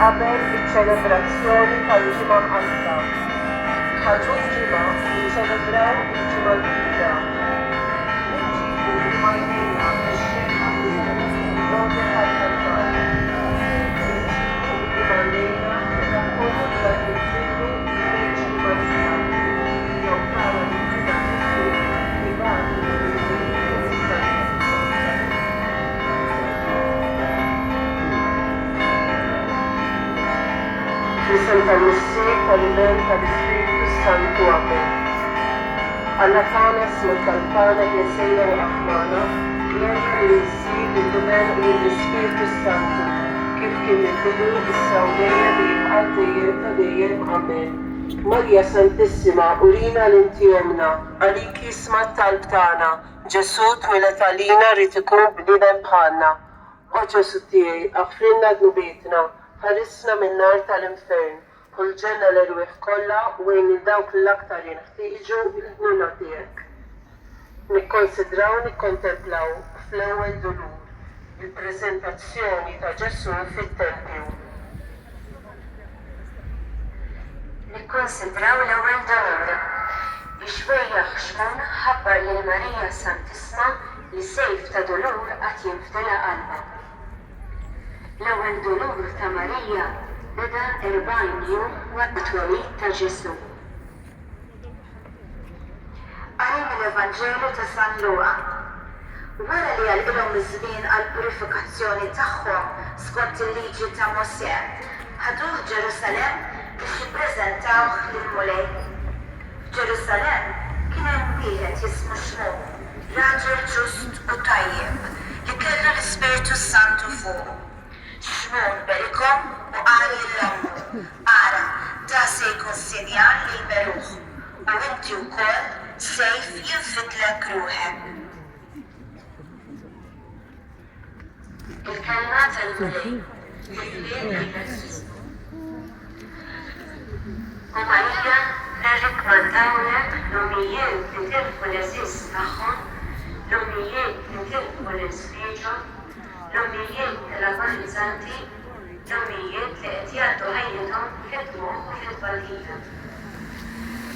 qabel iċ-ċelebrazzjoni tal-ġimgħa Ħalta. Ħaġu ġimgħa jiċċelebraw il-ġimgħa l-kbira. Inġibu l-Maltija bix-xekka l-Ġimgħa tal-Ħalta. Inġibu l-Maltija meta nkunu qed niġġieldu l-ġimgħa l-kbira. Jew tara l-kbira li bagħtu Bisem tal-Missier tal-Imen tal-Ispiritu Santu Amen. Alla tagħna ismek tal-Tagħna jesejna u aħmana, jerġa' li jsir id-Imen u l-Ispiritu Santu, kif kien il-bidu issa u dejjem li jibqa' dejjem ta' dejjem Amen. Marja Santissima, urina l-intjomna, għalik jisma' talb tagħna, Ġesu twilet għalina rrid ikun bniedem bħalna. O Ġesu tiegħi, aħfrilna dnubietna, ħarisna min-nar tal-infern, u l-ġenna l-irwieħ kollha wejn il-dawk l-aktar jinħtieġu l-ħnuna tiegħek. Nikkonsidraw nikkontemplaw fl-ewwel dulur il-preżentazzjoni ta' Ġesu fit-Tempju. Nikkonsidraw l-ewwel dulur biex wejjaħ xmon ħabbar lil Marija Santissima li sejf ta' dulur qatt jinfdela qalbha. L-ewwel dulur ta' Marija beda 40 jum waqt it-twelid ta' Ġesu. Qari mill-Evanġelu ta' San Luqa. Wara li għalqilhom iż-żmien għall-purifikazzjoni tagħhom skont il-liġi ta' Mosè, ħaduh Ġerusalemm biex jippreżentawh lill-Mulej. F'Ġerusalemm kien hemm wieħed jismu Xmon, raġel ġust u tajjeb li kellu l-Ispiritu Santu fuqu. Xmon berikom u qal lill-ommu, ara da se jkun sinjal li jberuh u inti wkoll sejf jinfidlek ruħek. Il-kelma tal-Mulej jifliem il-Ġesu. U Marija nirrikmandawlek l-ummijien li tilfu l-eżiż tagħhom l-ommijiet li tilqu l-ispiċċa, l-ommijiet tal-agonizanti, l-ommijiet li qed jgħaddu ħajjithom fid-dmugħ u fil-tbalħiet.